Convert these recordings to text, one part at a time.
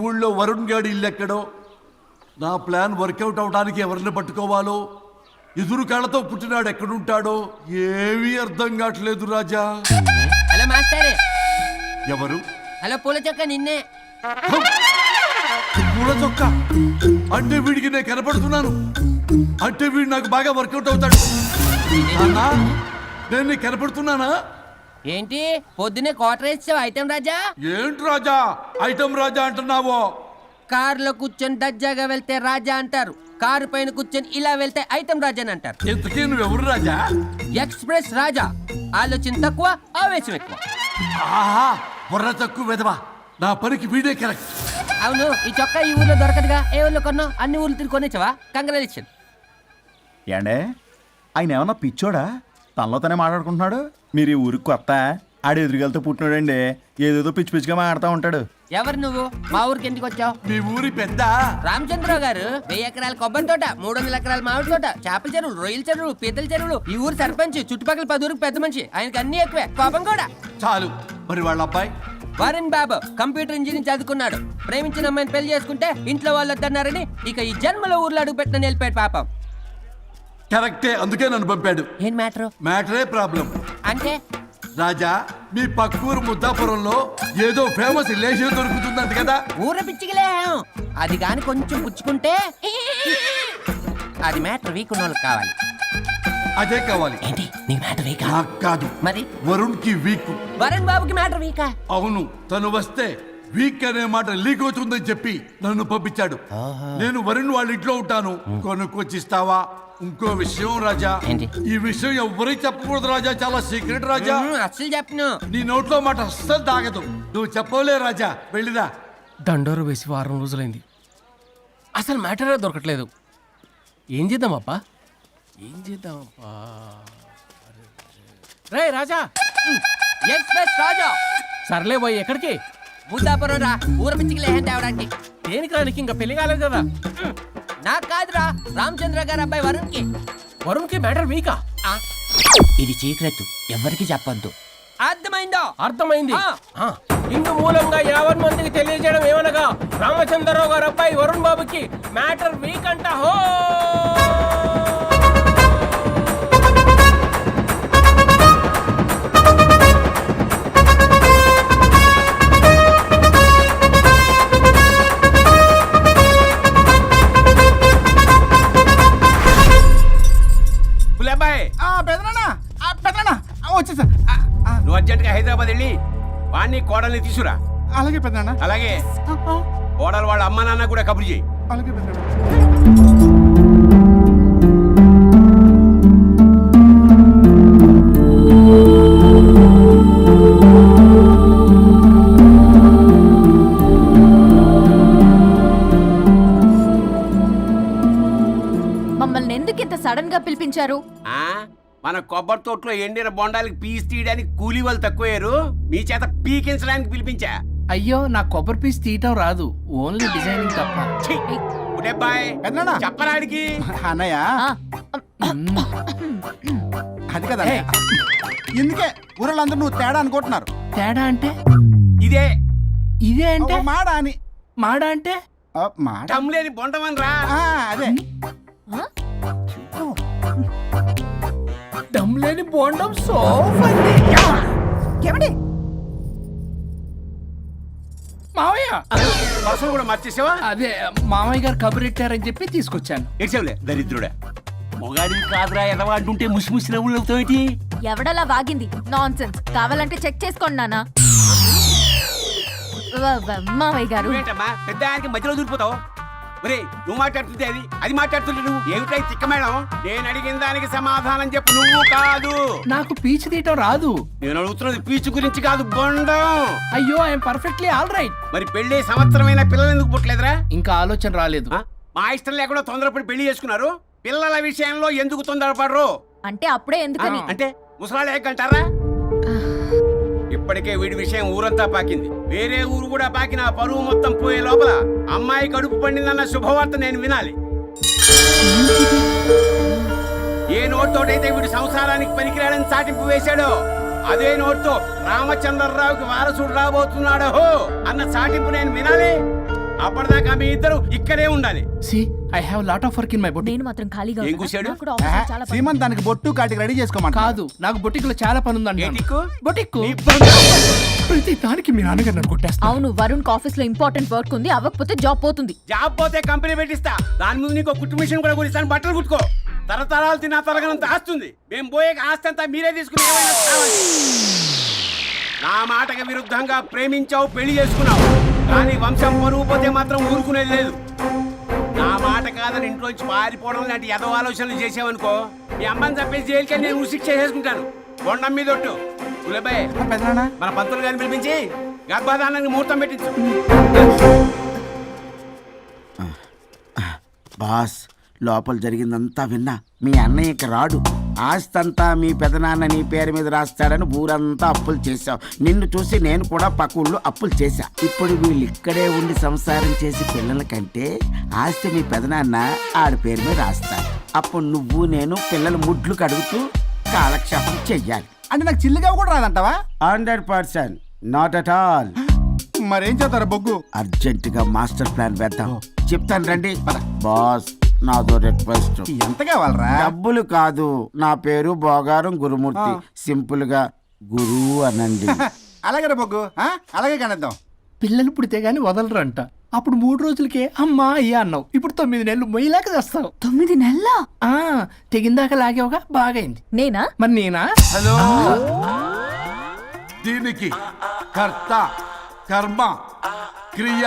ఊళ్ళో వరుణ్ గాడి ఇల్లు ఎక్కడో, నా ప్లాన్ వర్కౌట్ అవడానికి ఎవరిని పట్టుకోవాలో, ఎదురు కాళ్ళతో పుట్టినాడు ఎక్కడుంటాడో ఏమీ అర్థం కావట్లేదు రాజా. Hello master. ఎవరు? హలో పూల చొక్క నిన్నే. పూల చొక్క అంటే వీడికి నేను కనపడుతున్నాను, అంటే వీడు నాకు బాగా వర్కౌట్ అవుతాడు. అన్నా నేను నీకు కనపడుతున్నానా? ఏంటి పొద్దునే క్వార్టర్ ఇచ్చావు ఐటమ్ రాజా? ఏంటి రాజా ఐటమ్ రాజా అంటున్నావో? కారులో కూర్చొని దజ్జాగా వెళ్తే రాజా అంటారు, కారు పైన కూర్చొని ఇలా వెళ్తే ఐటమ్ రాజా అని అంటారు. ఇంతకీ నువ్వెవరు రాజా? ఎక్స్ప్రెస్ రాజా. ఆలోచన తక్కువ, ఆవేశం ఎక్కువ. ఆహా, బుర్ర తక్కువ వెదవా, నా పనికి వీడే కరెక్ట్. అవును, ఈ చొక్కా ఈ ఊర్లో దొరకదుగా, ఏ ఊర్లో కొన్నావు? అన్ని ఊర్లు తిరిగి కొనేచ్చావా? కంగ్రాచులేషన్. ఏండే ఆయన ఏమన్నా పిచ్చోడా? తనలో తనే మాట్లాడుకుంటున్నాడు. మీరు ఈ ఊరికి కొత్త, ఆడు ఎదురుగలతో పుట్టినాడండి, ఏదేదో పిచ్చి పిచ్చిగా మాట్లాడుతూ ఉంటాడు. ఎవరు నువ్వు? మా ఊరికి ఎందుకు వచ్చావు? మీ ఊరి పెద్ద రామచంద్రరావు గారు 1000 ఎకరాల కొబ్బరి తోట, 300 ఎకరాల మామిడి తోట, చేపల చెరువులు, రొయ్యల చెరువులు, పీతల చెరువులు, ఈ ఊరు సర్పంచ్, చుట్టుపక్కల 10 ఊరికి పెద్ద మనిషి. ఆయనకి అన్ని ఎక్కువే, కోపం కూడా. చాలు. మరి వాళ్ళ అబ్బాయి వరుణ్ బాబు కంప్యూటర్ ఇంజనీరింగ్ చదువుకున్నాడు. ప్రేమించిన అమ్మాయిని పెళ్లి చేసుకుంటే ఇంట్లో వాళ్ళు వద్దన్నారని ఇక ఈ జన్మలో ఊర్లో అడుగు పెట్టిన నిలిపాడు పాపం. కరెక్టే, అందుకే నన్ను పంపాడు. ఏం మ్యాటర్? మ్యాటరే ప్రాబ్లం. అంటే రాజా, మీ పక్కూరు ముద్దాపురంలో ఏదో ఫేమస్ రిలేషన్ దొరుకుతుందంట కదా? ఊర పిచ్చికిలే, అది గాని కొంచెం పుచ్చుకుంటే అది మ్యాటర్ వీక్ ఉన్న వాళ్ళకి కావాలి. అదే కావాలి. ఏంటి నీ మ్యాటర్ వీకా? నాకు కాదు, మరి వరుణ్ కి వీక్. వరుణ్ బాబుకి మ్యాటర్ వీకా? అవును, తను వస్తే వీక్ అనే మాట లీక్ అవుతుందని చెప్పి నన్ను పంపించాడు. నేను వరుణ్ వాళ్ళ ఇంట్లో ఉంటాను, కొనుక్కొచ్చిస్తావా? ఇంకో విషయం రాజా, ఏంటి? ఈ విషయం ఎవరికి చెప్పకూడదు రాజా, చాలా సీక్రెట్ రాజా. అస్సలు చెప్పను. నీ నోట్లో మాట అస్సలు తాగదు. నువ్వు చెప్పవలే రాజా, వెళ్ళిరా. దండోరు వేసి 4 రోజులైంది, అసలు మ్యాటరే దొరకట్లేదు. ఏం చేద్దామప్పా? రే రాజా. ఎక్స్ప్రెస్ రాజా. సర్లే పోయి ఎక్కడికి? ముద్దాపురం రా, ఊర పిచ్చికిలే తేవడానికి. దేనికి రానికి? ఇంకా పెళ్లి కాలేదు కదా. నాకు కాదురా, రామచంద్ర గారు అబ్బాయి వరుణ్ కి. వరుణ్కి మ్యాటర్ వీకా? ఇది సీక్రెట్, ఎవరికి చెప్పొద్దు. అర్థమైందో? అర్థమైంది. ఇందు మూలంగా 50 మందికి తెలియజేయడం ఏమనగా, రామచంద్రరావు గారు అబ్బాయి వరుణ్ బాబుకి మ్యాటర్ వీక్ అంట. హో వచ్చేసా. నువ్వు అర్జెంట్గా హైదరాబాద్ వెళ్ళి వాణ్ణి కోడల్ని తీసుకురా. అలాగే పెద్దనా. అలాగే కోడలు వాళ్ళ అమ్మ నాన్న కూడా కబురు చేయి. అలాగే పెద్దనా. మమ్మల్ని ఎందుకు ఇంత సడన్ గా పిలిపించారు? మన కొబ్బరి తోటలో ఎండిన బొండాలకి పీస్ తీయడానికి కూలీ వాళ్ళు తక్కువయ్యారు, మీ చేత పీకించడానికి పిలిపించా. అయ్యో, నా కొబ్బరి పీస్ తీయటం రాదు, ఓన్లీ డిజైనింగ్ తప్ప. చెప్పరాడికి అన్నయ్య అది కదా, ఇందుకే ఊరలందరూ నువ్వు తేడా అనుకుంటున్నారు. తేడా అంటే? ఇదే ఇదే అంటే మాడ అని. మాడ అంటే లేని బొండమని రా. అదే దమ్ లేని బోండం. ఏమండి మావయ్య పర్సలు కూడా మార్చేసావా? అదే మామయ్య గారు కబురెట్టారని చెప్పి తీసుకొచ్చాను. ఏడ్చావులే దరిద్రుడా. మొగాడిని కాదురా ఎదవా అంటుంటే ముసి ముసి నవ్వులు అవుతావేటి? ఎవడలా వాగింది? నాన్సెన్స్. కావాలంటే చెక్ చేసుకోండి నాన్న. మామయ్య గారు. ఏంటమ్మా పెద్ద ఆయనకి మధ్యలో దూరిపోతావు? ఒరే, నువ్వు మాట్లాడుతుంటే అది మాట్లాడుతుంటే నువ్వు ఏమిటై తిక్క మేడం? నేను అడిగిన దానికి సమాధానం చెప్పు. నువ్వు కాదు. నాకు పీచు తీయటం రాదు. నేను అడుగుతున్నది పీచు గురించి కాదు, బొండం. అయ్యో, ఐఎమ్ పర్ఫెక్ట్లీ ఆల్ రైట్. మరి పెళ్లి సంవత్సరమైన పిల్లలు ఎందుకు పుట్టలేదురా? ఇంకా ఆలోచన రాలేదు. మా ఇష్టం లేకుండా తొందరపడి పెళ్లి చేసుకున్నారు. పిల్లల విషయంలో ఎందుకు తొందరపడరు? అంటే అప్పుడే ఎందుకని? అంటే ముసలాళ్ళు ఏకంటారా? ఇప్పటికే వీడి విషయం ఊరంతా పాకింది, వేరే ఊరు కూడా పాకిన పరువు మొత్తం పోయే లోపల అమ్మాయి కడుపు పండిందన్న శుభవార్త నేను వినాలి. ఏ నోటితోటైతే వీడు సంసారానికి పనికిరాడని చాటింపు వేశాడో, అదే నోటితో రామచంద్రరావుకి వారసుడు రాబోతున్నాడో అన్న చాటింపు నేను వినాలి. అప్పటిదాకా మీ ఇద్దరు ఇక్కడే ఉండాలి. See I have lot of work in my boutique. నేను మాత్రం ఖాళీగా ఏం ఉన్నానా? కూశాడు? నాకు కూడా ఆఫీస్లో చాలా పని. సీమంత్ దానికి బొట్టు కాటికి రెడీ చేసుకోమంట. కాదు, నాకు బొటిక్ లో చాలా పని ఉందండి. ఏటిక్కు? బొటిక్ నీ బంధు. ప్రతి దానికి మీ నాన్నగారు నన్ను కొట్టేస్తా. అవును, వరుణ్ ఆఫీస్ లో ఇంపార్టెంట్ వర్క్ ఉంది, అవ్వకపోతే జాబ్ పోతుంది. జాబ్ పోతే కంపెనీ పెట్టిస్తా. దాని ముందు నీకు కుట్టు మిషన్ కూడా కుడిస్తాను. బట్టలు కుట్టుకో. తరతరాలు తిన్నా తరగనంత ఆస్తుంది. మేము పోయే ఆస్తి అంతా మీరే తీసుకుని ఏమైనా కావాలి. నా మాటకి విరుద్ధంగా ప్రేమించావు, పెళ్లి చేసుకున్నావు, కానీ వంశం పరువు పోతే మాత్రం ఊరుకునేది లేదు. నా మాట కాదని ఇంట్లోంచి పారిపోవడం లాంటి ఎదవ ఆలోచనలు చేసావనుకో, మీ అమ్మని చంపేసి జైలుకి నేను శిక్ష చేసుకుంటాను. బొండం మీద ఒట్టు. గులబాయ్, పెదనాన్న మన పంతులు గారిని పిలిపించి గర్భాధానానికి ముహూర్తం పెట్టించు. బాస్, లోపల జరిగిందంతా విన్నా. మీ అన్నయ్యకి రాడు, ఆస్తంతా మీ పెదనాన్న నీ పేరు మీద రాస్తాడని ఊరంతా అప్పులు చేశావు. నిన్ను చూసి నేను కూడా పక్క ఊళ్ళో అప్పులు చేశా. ఇప్పుడు వీళ్ళు ఇక్కడే ఉండి సంసారం చేసి పిల్లల కంటే ఆస్తి మీ పెదనాన్న ఆడి పేరు మీద రాస్తాడు. అప్పుడు నువ్వు నేను పిల్లల ముడ్లు కడుగుతూ కాలక్షేపం చెయ్యాలి. అంటే నాకు చిల్లుగా కూడా రాదంటావా? 100%, నాట్ అట్ ఆల్. మరేం చేస్తారు బొగ్గు? అర్జెంటుగా మాస్టర్ ప్లాన్ వేద్దాం. చెప్తాను రండి. బాస్, నాదో రిక్వెస్ట్. ఎంత కావాలరా? డబ్బులు కాదు, నా పేరు బోగారం గురుమూర్తి. సింపుల్ గా గురు అనండి. అలాగే బొగ్గు, అలాగే కనేద్దాం. పిల్లలు పుడితే గానీ వదలరు అంట. అప్పుడు 3 రోజులకే అమ్మా అయ్యా అన్నావు. ఇప్పుడు 9 నెలలు మొయ్యలాక చేస్తావు. 9 నెలల తెగిందాక లాగేవగా బాగైంది. నేనా? మరి నేనా? హలో, దీనికి కర్త కర్మ క్రియ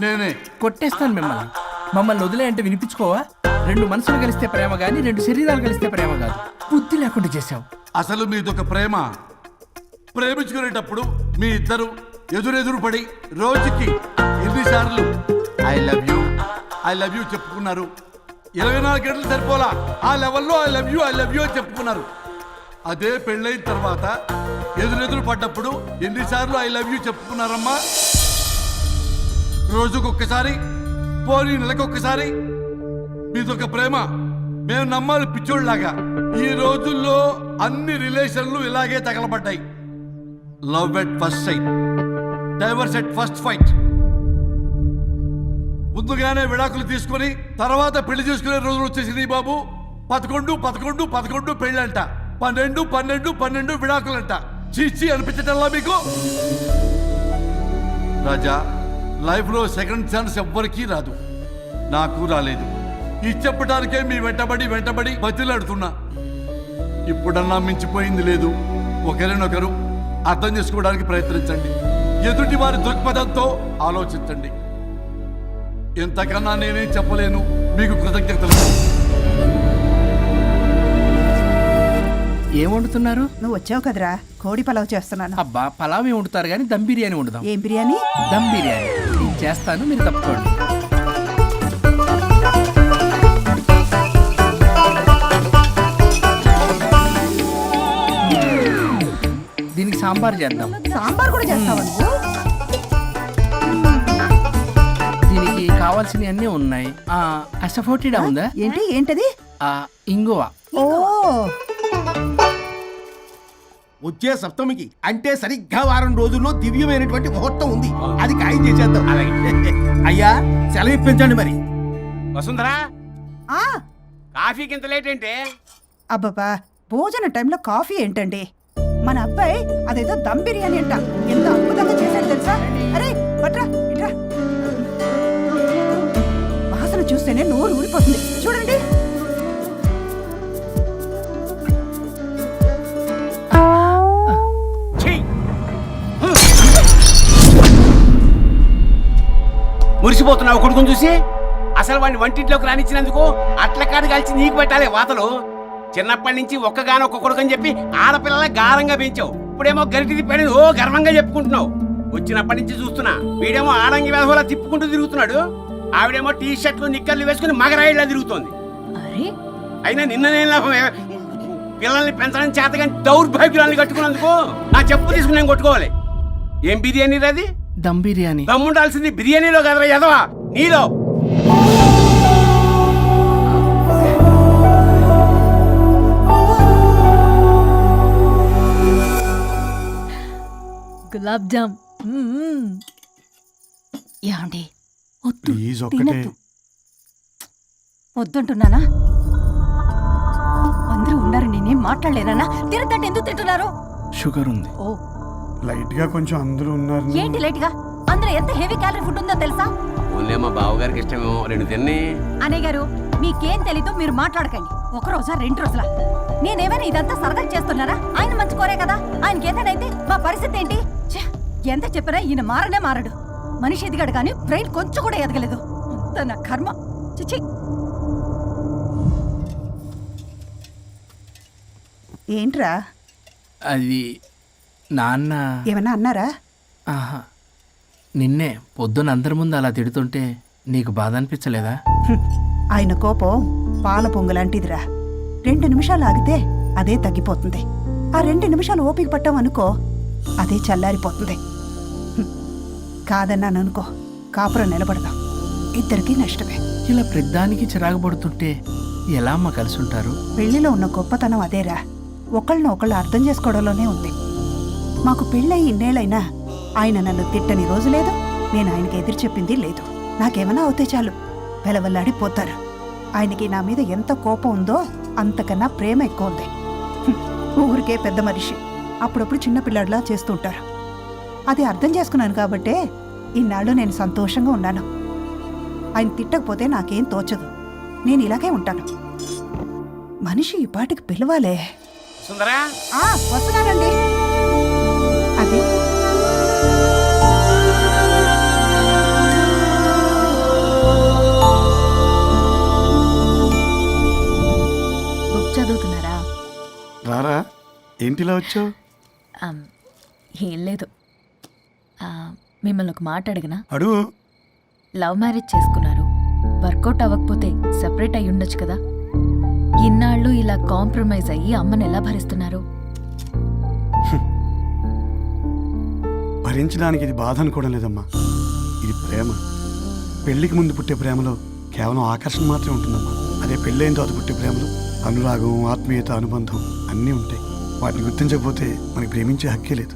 నేనే. కొట్టేస్తాను మిమ్మల్ని. మమ్మల్ని వదిలే అంటే వినిపించుకోవా? 2 మనసులు కలిస్తే ప్రేమ గాని 2 శరీరాలు కలిస్తే ప్రేమ కాదు. బుద్ధి లేకుండా చేసావు. అసలు మీదొక ప్రేమ. ప్రేమించుకునేటప్పుడు మీ ఇద్దరు ఎదురెదురు పడి రోజుకి ఎన్నిసార్లు ఐ లవ్ యూ చెప్పుకున్నారు? 24 గంటలు సరిపోలా. ఆ లెవెల్లో ఐ లవ్ యూ అని చెప్పుకున్నారు. అదే పెళ్ళైన తర్వాత ఎదురెదురు పడ్డప్పుడు ఎన్నిసార్లు ఐ లవ్ యూ చెప్పుకున్నారమ్మా? రోజుకొక్కసారి, పోనీ నెలకొక్కసారి. మీదొక ప్రేమ. మేము నమ్మాలి పిచ్చోళ్ళలాగా. ఈ రోజుల్లో అన్ని రిలేషన్లు ఇలాగే తగలబడ్డాయి. Love at first sight, divorce at first fight. ముందుగానే విడాకులు తీసుకొని తర్వాత పెళ్లి చేసుకునే రోజులు వచ్చేసింది బాబు. 11 పెళ్ళంట, 12 విడాకులంట. చీచి అనిపించటల్లా మీకు? రాజా, లైఫ్ లో సెకండ్ ఛాన్స్ ఎవ్వరికీ రాదు. నాకు రాలేదు. ఈ చెప్పడానికే మీ వెంటబడి బతిలాడుతున్నా. ఇప్పుడన్నా మించిపోయింది లేదు. ఒకరినొకరు అర్థం చేసుకోవడానికి ప్రయత్నించండి. ఎదుటి వారి దృక్పథంతో ఆలోచించండి. ఎంతకన్నా నేనేం చెప్పలేను. మీకు కృతజ్ఞతలు. ఏం వండుతున్నారు? నువ్వు వచ్చావు కదరా, కోడి పలావ్ చేస్తున్నాను. అబ్బా, పలావ్ ఏం వండుతారు కానీ దమ్ బిర్యానీ వండుదాం. ఏం బిర్యానీ? దమ్ బిర్యానీ నేను చేస్తాను, మీరు తప్పుకోండి. దీనికి సాంబార్ చేద్దాం. సాంబార్ కూడా చేస్తావా నువ్వు? దీనికి కావాల్సినవి అన్నీ ఉన్నాయి. అసఫోటిడా ఉందా? ఏంటది? ఇంగువ. ఓ, వచ్చే సప్తమికి అంటే సరిగ్గా వారం రోజుల్లో దివ్యమైనటువంటి ముహూర్తం ఉంది. అది ఖాయం చేసేద్దాం. అయ్యా, సెలవు ఇప్పించండి మరి. వసుంధరా, ఆ, కాఫీకి ఇంత లేట్ ఏంటే? అబ్బబ్బా, భోజన టైంలో కాఫీ ఏంటండి? మన అబ్బాయి అదేదో దమ్ బిర్యానీ అంట, ఎంత అద్భుతంగా చేశాడు తెలుసా? అరే పట్రా, ఇట్రా. వాసన చూస్తేనే నోరు ఊరిపోతుంది. చూడండి. మురిసిపోతున్నావు కొడుకుని చూసి? అసలు వాడిని వంటింట్లోకి రానిచ్చినందుకు అట్ల కాడు కలిసి నీకు పెట్టాలి వాతలు. చిన్నప్పటి నుంచి ఒక్కగానొక్క కొడుకు అని చెప్పి ఆడపిల్లల గారంగా పెంచావు. ఇప్పుడేమో గరిటి తిప్పాడని ఓ గర్వంగా చెప్పుకుంటున్నావు. వచ్చినప్పటి నుంచి చూస్తున్నా, వీడేమో ఆడంగి వెధవలా తిప్పుకుంటూ తిరుగుతున్నాడు. ఆవిడేమో టీ షర్ట్లు నిక్కర్లు వేసుకుని మగరాయిలా తిరుగుతోంది. అయినా నిన్న నేను పిల్లల్ని పెంచడం చేతగా దౌర్భాగ్యురాన్ని కట్టుకున్నందుకు నా చెప్పు తీసుకుని నేను కొట్టుకోవాలి. ఏం బిర్యానీ రాది? దమ్ బిర్యానీ. దమ్ముండాల్సింది బిర్యానీలో కదరా ఎదవా, నీలో. గులాబ్ జామ్. ఏమండి, వద్దు ప్లీజ్ ఒక్కటే తినద్దు వద్దుంటున్నానా అందరూ ఉన్నారు నేనేం మాట్లాడలేనా తినద్దంటే ఎందుకు తింటున్నారు షుగర్ ఉంది. ఓ లైట్ గా కొంచెం అందరూ ఉన్నారు. ఏంటి లేట్ గా అందులో ఎంత హెవీ క్యాలరీ ఫుడ్ ఉందో తెలుసా? ఓన్లే మా బావగారికి ఇష్టమేమో 2 తిన్ని. అన్నయ్య గారు మీకేం తెలీదో మీరు మాట్లాడకండి. ఒక రోజా 2 రోజులా నేనేమైనా ఇదంతా సరదా చేస్తున్నారా? ఆయన మంచి కోరే కదా. ఆయనకి ఏదైతే మా పరిస్థితి ఏంటి? ఛే, ఎంత చెప్పినా ఈయన మారనే మారడు. మనిషి ఎదిగాడు కానీ బ్రెయిన్ కొంచెం కూడా ఎదగలేదు. అంత నా కర్మ. చిచి. ఏంట్రా అది నాన్న ఏమన్నా అన్నారా? ఆహా నిన్నే పొద్దున అందరి ముందు అలా తిడుతుంటే నీకు బాధ అనిపించలేదా? ఆయన కోపం పాల పొంగులాంటిదిరా. 2 నిమిషాలు ఆగితే అదే తగ్గిపోతుంది. ఆ 2 నిమిషాలు ఓపిక పట్టాం అనుకో అదే చల్లారిపోతుంది. కాదన్నాననుకో కాపురం నిలబడదాం. ఇద్దరికీ నష్టమే. ఇలా ప్రతిదానికి చిరాకు పడుతుంటే ఎలా అమ్మ కలిసి ఉంటారు? పెళ్లిలో ఉన్న గొప్పతనం అదేరా. ఒకళ్ళని ఒకళ్ళు అర్థం చేసుకోవడంలోనే ఉంది. మాకు పెళ్ళయి ఇన్నేళ్ళైనా ఆయన నన్ను తిట్టని రోజు లేదు, నేను ఆయనకి ఎదురు చెప్పింది లేదు. నాకేమైనా అవుతే చాలు వెలవల్లాడిపోతారు. ఆయనకి నా మీద ఎంత కోపం ఉందో అంతకన్నా ప్రేమ ఎక్కువ ఉంది. ఊరికే పెద్ద మనిషి, అప్పుడప్పుడు చిన్నపిల్లాడిలా చేస్తుంటారు. అది అర్థం చేసుకున్నాను కాబట్టే ఇన్నాళ్ళు నేను సంతోషంగా ఉన్నాను. ఆయన తిట్టకపోతే నాకేం తోచదు. నేను ఇలాగే ఉంటాను. మనిషి ఈ పాటికి పిలవాలే. సుందరా వస్తున్నానండి. అది బుక్ చదువుతున్నారా? రారా ఏంటిలా వచ్చావు? ఏం లేదు. మిమ్మల్ని ఒక మాట అడిగినా? అడుగు. లవ్ మ్యారేజ్ చేసుకున్నారు, వర్కౌట్ అవ్వకపోతే సెపరేట్ అయి ఉండొచ్చు కదా. ఇన్నాళ్ళు ఇలా కాంప్రమైజ్ అయ్యి అమ్మని ఎలా భరిస్తున్నారు? భరించడానికి ఇది బాధ అనుకోవడం లేదమ్మా. ఇది ప్రేమ. పెళ్లికి ముందు పుట్టే ప్రేమలో కేవలం ఆకర్షణ మాత్రమే ఉంటుందమ్మా. అదే పెళ్ళైన తర్వాత పుట్టే ప్రేమలో అనురాగం, ఆత్మీయత, అనుబంధం అన్నీ ఉంటాయి. వాటిని గుర్తించకపోతే మనకి ప్రేమించే హక్కే లేదు.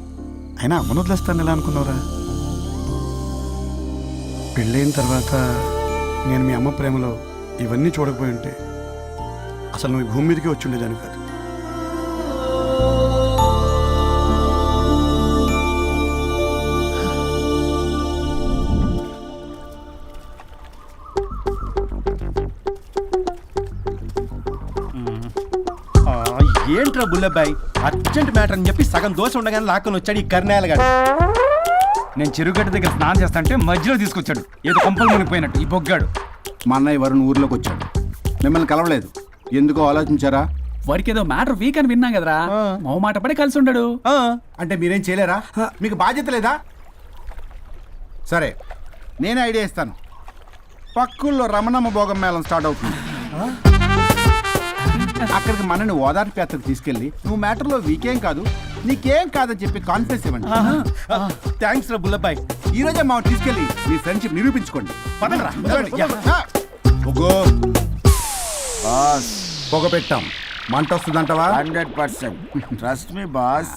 అయినా అమ్మను వదిలేస్తాను ఎలా అనుకున్నావురా? పెళ్ళైన తర్వాత నేను మీ అమ్మ ప్రేమలో ఇవన్నీ చూడకపోయి ఉంటే అసలు నువ్వు ఈ భూమి మీదకే వచ్చి ఉండేదాన్ని కాదు. ఏంట్రా బుల్లబ్బాయి, అర్జెంట్ మ్యాటర్ అని చెప్పి సగం దోశ ఉండగానే లాక్కొని వచ్చాడు ఈ కర్ణాలు గారు. నేను చెరుగడ్డ దగ్గర స్నానం చేస్తాంటే మధ్యలో తీసుకొచ్చాడు. ఏదో కొంపలు మునిగిపోయినట్టు ఈ బొగ్గాడు. మా అన్నయ్య వరుణ్ ఊర్లోకి వచ్చాడు, మిమ్మల్ని కలవలేదు. ఎందుకో ఆలోచించారా? వారికి ఏదో మ్యాటర్ వీక్ అని విన్నాం కదరా, మాట పడి కలిసి ఉండడు. అంటే మీరేం చేయలేరా? మీకు బాధ్యత లేదా? సరే, నేనే ఐడియా ఇస్తాను. పక్కుల్లో రమణమ్మ భోగం మేళం స్టార్ట్ అవుతుంది. అక్కడికి మనని ఓదార్పు యాత్రకు తీసుకెళ్ళి నువ్వు మ్యాటర్లో వీకేం కాదు, నీకేం కాదని చెప్పి కాన్ఫిడెన్స్ ఇవ్వండి. థ్యాంక్స్ రా బుల్లబ్బాయ్. ఈ రోజే మా తీసుకెళ్ళి మీ ఫ్రెండ్షిప్ నిరూపించుకోండి. పొగ పెట్టాం, మంట వస్తుందంటవా? 100% ట్రస్ట్ మీ బాస్.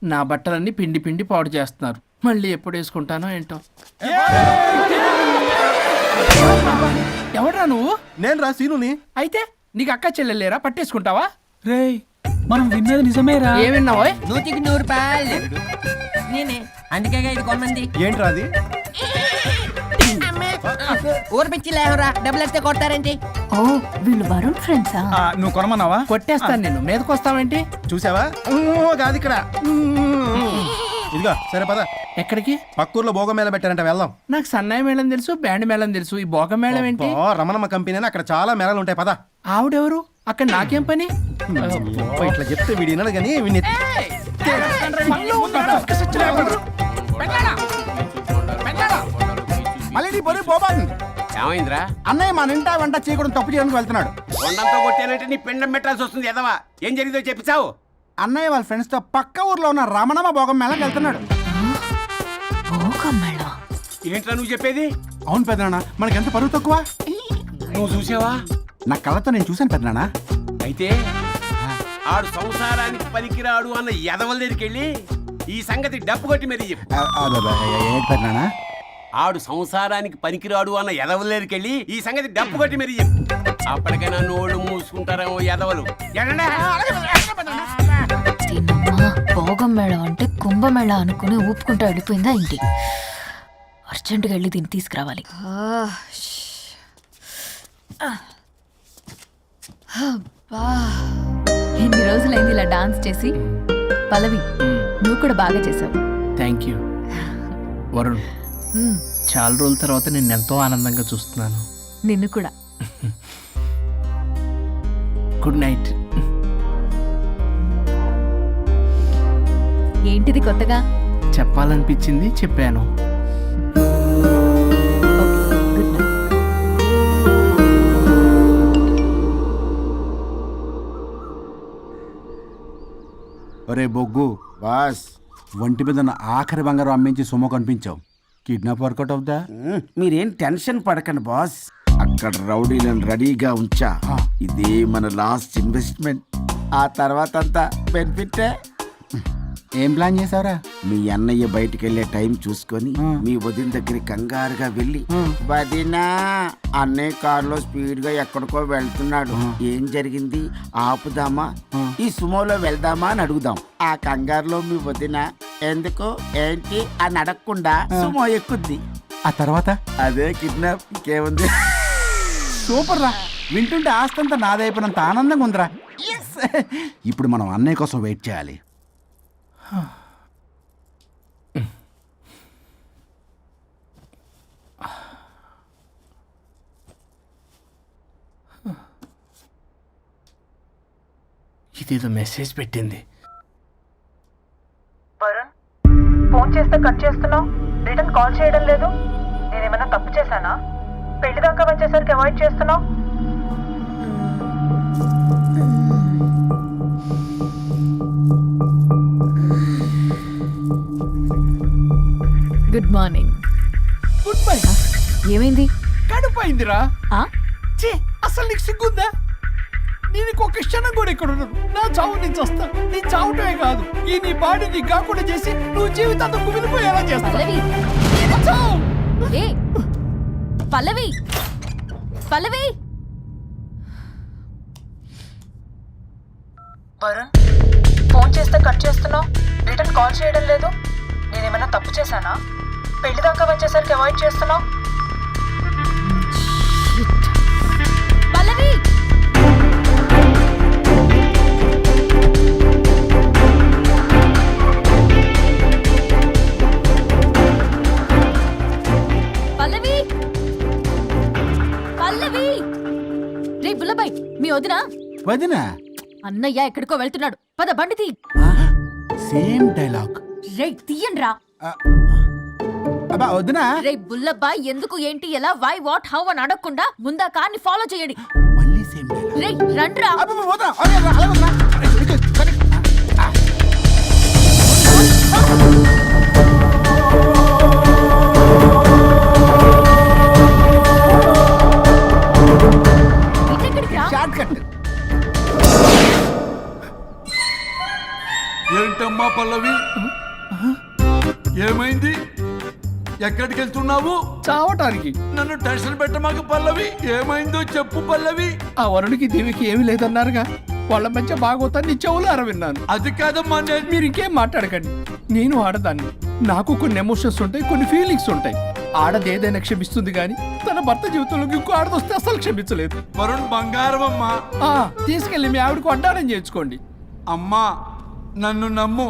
నా బట్టలన్నీ పిండి పిండి పాడు చేస్తున్నారు. మళ్ళీ ఎప్పుడు వేసుకుంటానో ఏంటో. ఎవడ్రా నువ్వు? నేను రా సీనుని. అయితే నీకు అక్క చెల్లెలేరా? పట్టేసుకుంటావా? రేయ్, మనం విన్నది నిజమేరా? ఏమిన్నావో? 100కి 100 రూపాయలు నేనే. అందుకే ఇది కొమ్మంది. ఏంట్రా అది? ఊరు పిచ్చి లేవరా, డబ్బులు వస్తే కొడతారేంటి? ఓ వీళ్ళు వరుణ్ ఫ్రెండ్సా? నువ్వు కొనమన్నావా? కొట్టేస్తాను నేను. మీదకొస్తావేంటి? చూసావా? కాదు ఇక్కడ. ఇదిగో సరే పద. ఎక్కడికి? పక్కూర్లో భోగం మేళ పెట్టారంట, వెళ్దాం. నాకు సన్నాయి మేళం తెలుసు, బ్యాండ్ మేళం తెలుసు, ఈ బోగ మేళం ఏంటి? రమణమ్మ కంపెనీ అని అక్కడ చాలా మేళలు ఉంటాయి, పద. ఆవిడెవరు? అక్కడ నాకేం పని? ఇట్లా చెప్తే వీడి వినడు కానీ వీడిని మళ్ళీ నీ బరువు పోబాను. ఏమైందిరా? అన్నయ్య మా నింటా వంట చేయకూడదు తప్పు చేయడానికి వెళ్తున్నాడు. కొండంతో కొట్టానంటే నీ పిండం పెట్టాల్సి వస్తుంది. ఎదవా ఏం జరిగిందో చెప్పిచావు? అన్నయ్య వాళ్ళ ఫ్రెండ్స్ తో పక్క ఊర్లో ఉన్న రమణమ్మ భోగం మేళకి వెళ్తున్నాడు. ఏంట్రా నువ్వు చెప్పేది? అవును పెద్దనాన్న, మనకెంత పరువు తక్కువ. నువ్వు చూసావా? నా కళ్ళతో నేను చూశాను పెద్దనాన్న. అయితే ఆడు సంసారానికి పనికిరాడు అన్న ఎదవల దగ్గరికి వెళ్ళి ఈ సంగతి డప్పు కొట్టి మరీ చెప్పు. ఏంటి పెద్దనాన్న? ఆడు సంసారానికి పనికిరాడు అన్న ఎదవలేరికెళ్ళి ఈ సంగతి డప్పు కొట్టి మరి చెప్పు. అప్పటికైనా నోళ్ళు మూసుకుంటారేమో ఎదవలు. దీనమ్మా భోగం మేళం అంటే కుంభమేళ అనుకుని ఊపుకుంటూ వెళ్ళిపోయిందా ఏంటి? అర్జెంటుగా వెళ్ళి దీన్ని తీసుకురావాలి. ఎన్ని రోజులైంది ఇలా డాన్స్ చేసి? పల్లవి, నువ్వు కూడా బాగా చేసావు. Thank you Varun. చాలా రోజుల తర్వాత నేను ఎంతో ఆనందంగా చూస్తున్నాను. నిన్ను కూడా. Good night. ఏంటిది కొత్తగా? చెప్పాలనిపించింది చెప్పాను. Good night. ఒరే బొగ్గు, బాస్ ఒంటి మీద ఉన్న ఆఖరి బంగారం అమ్మించి సొమ్ము కనిపించావు. కిడ్నాప్ వర్కౌట్ అవుతా? మీరేం టెన్షన్ పడకండి బాస్. అక్కడ రౌడీలను రెడీగా ఉంచా. ఇదే మన లాస్ట్ ఇన్వెస్ట్మెంట్. ఆ తర్వాత అంతా బెనిఫిటే. ఏం ప్లాన్ చేసావురా? మీ అన్నయ్య బయటికి వెళ్ళే టైం చూసుకొని మీ వదిన దగ్గర కంగారుగా వెళ్ళి, వదినా అన్నయ్య కారులో స్పీడ్ గా ఎక్కడికో వెళ్తున్నాడు, ఏం జరిగింది, ఆపుదామా, ఈ సుమోలో వెళ్దామా అని అడుగుదాం. ఆ కంగారులో మీ వదిన ఎందుకు ఏంటి అని అడగకుండా సుమో ఎక్కుద్ది. ఆ తర్వాత అదే కిడ్నాప్. ఇంకేముంది? సూపర్ రా. వింటుంటే ఆస్తంతా నాదైపోయినంత ఆనందంగా ఉందిరా. ఇప్పుడు మనం అన్నయ్య కోసం వెయిట్ చేయాలి. ఇదేదో మెసేజ్ పెట్టింది. వరుణ్, ఫోన్ చేస్తే కట్ చేస్తున్నావు, రిటర్న్ కాల్ చేయడం లేదు. నేనేమైనా తప్పు చేశానా? పెళ్లి దాకా వచ్చేసరికి అవాయిడ్ చేస్తున్నావు. Good morning. Good bye. ఏమైంది? కడుపైందిరా. ఆ? ఛీ, అసలు నీకు సిగ్గుందా? నేను ఒక్క క్షణం కూడా ఇక్కడ ఉన్నాను. నా చావు నుంచి వస్తా. నీ చావుటమే కాదు, ఈ నీ బాడీ నీకు కాకుండా చేసి నువ్వు జీవితాంతం కుమిలిపోయేలా చేస్తా. పల్లవి, చావు. ఏ పల్లవి, పల్లవి. వరుణ్, ఫోన్ చేస్తే కట్ చేస్తున్నావు, రిటర్న్ కాల్ చేయడం లేదు. నేనేమైనా తప్పు చేశానా? పెళ్లి దాకా వచ్చేసరికి అవాయిడ్ చేస్తున్నావు. పల్లవి, పల్లవి, పల్లవి. రే బుల్లబాయ్, మీ వదినా? వదినా? అన్నయ్య ఎక్కడికో వెళ్తున్నాడు, పద బండి తీ. Same dialogue. రే తీయండి రా. అబ్బా వదినా. రే బుల్లబాయ్, ఎందుకు ఏంటి ఎలా వై వాట్ హౌ అని అడగకుండా ముందా కార్ని ఫాలో చేయండి. మళ్ళీ సేమ్ డైలాగ్. రే రండ్రా. ఇటెక్కడికి రా? Short cut. ఏంటమ్మా పల్లవి, ఏమైంది? ఎక్కడికి వెళ్తున్నావు? చావటానికి. నన్ను టెన్షన్ పెట్టమాక పల్లవి. ఏమైందో చెప్పు పల్లవి. ఆ వరుడికి దేవికి ఏమీ లేదన్నారుగా, వాళ్ళ మధ్య బాగోతాన్ని నీ చెవులారా విన్నాను. అది కాదమ్మా. మీరు ఇంకేం మాట్లాడకండి. నేను ఆడదాన్ని, నాకు కొన్ని ఎమోషన్స్ ఉంటాయి, కొన్ని ఫీలింగ్స్ ఉంటాయి. ఆడది ఏదైనా క్షమిస్తుంది కానీ తన భర్త జీవితంలోకి ఇంకో ఆడదొస్తే అసలు క్షమించలేదు. వరుణ్ బంగారం అమ్మా. తీసుకెళ్ళి మీ ఆవిడకు వడ్డానం చేయించుకోండి. అమ్మా నన్ను నమ్ము.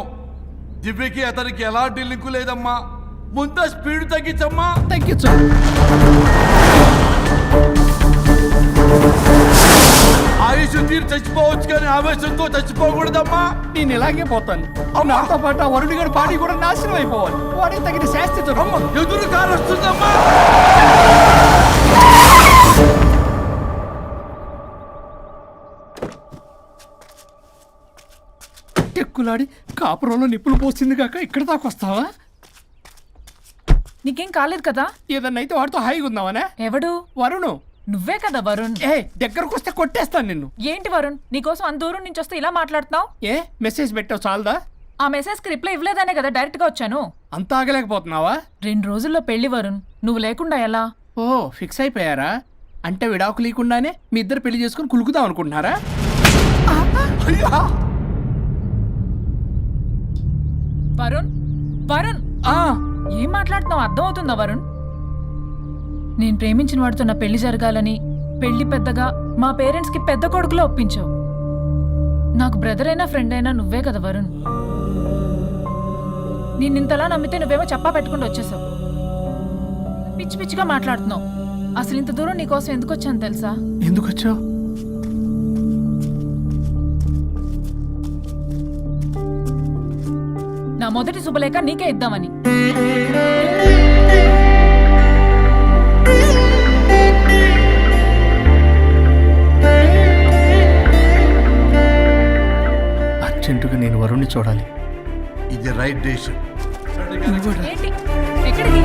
దివ్యకి అతనికి ఎలాంటి లింకు లేదమ్మా. ముందు స్పీడ్ తగ్గించమ్మా. తగ్గించు. ఆయుష్ తీరు చచ్చిపోవచ్చు కానీ ఆవేశంతో చచ్చిపోకూడదమ్మా. నేను ఇలాగే పోతాను. నాతో పాటు ఆ వరుడి గారి పాడి కూడా నాశనం అయిపోవాలి. వాడికి తగిన శాస్తి దొరకదు. ఎదురు కారు వస్తుందమ్మా. టెక్కులాడి కాపురంలో నిప్పులు పోసింది కాక ఇక్కడ దాకా వస్తావా? నీకేం కాలేదు కదా? ఏదన్నా అయితే వాడితో హాయిగా ఉందామనే. ఎవడు? వరుణు. నువ్వే కదా వరుణ్. దగ్గరకు వస్తే కొట్టేస్తాను నిన్ను. ఏంటి వరుణ్, నీకోసం అంత దూరం నుంచి వస్తే ఇలా మాట్లాడుతున్నావు? మెసేజ్ పెట్టావు చాలదా? ఆ మెసేజ్కి రిప్లై ఇవ్వలేదనే కదా డైరెక్ట్గా వచ్చాను. అంత ఆగలేకపోతున్నావా? 2 రోజుల్లో పెళ్లి వరుణ్, నువ్వు లేకుండా ఎలా? ఓ ఫిక్స్ అయిపోయారా? అంటే విడాకు లేకుండానే మీ ఇద్దరు పెళ్లి చేసుకుని కులుకుదాం అనుకుంటున్నారా? వరుణ్, వరుణ్, ఏం మాట్లాడుతున్నావు అర్థం అవుతుందా వరుణ్? నేను ప్రేమించిన వాడితో నా పెళ్లి జరగాలని పెళ్లి పెద్దగా మా పేరెంట్స్కి పెద్ద కొడుకులో ఒప్పించావు. నాకు బ్రదర్ అయినా ఫ్రెండ్ అయినా నువ్వే కదా వరుణ్. నిన్నింతలా నమ్మితే నువ్వేమో చెప్పా పెట్టుకుంటూ వచ్చేసావు. పిచ్చి పిచ్చిగా మాట్లాడుతున్నావు. అసలు ఇంత దూరం నీకోసం ఎందుకు వచ్చాను తెలుసా? ఎందుకు వచ్చావు? నా మొదటి శుభలేఖ నీకే ఇద్దామని. అర్జెంటుగా నేను వరుణ్ణి చూడాలి. ఇది రైట్ డేషన్. ఏంటి? ఎక్కడికి?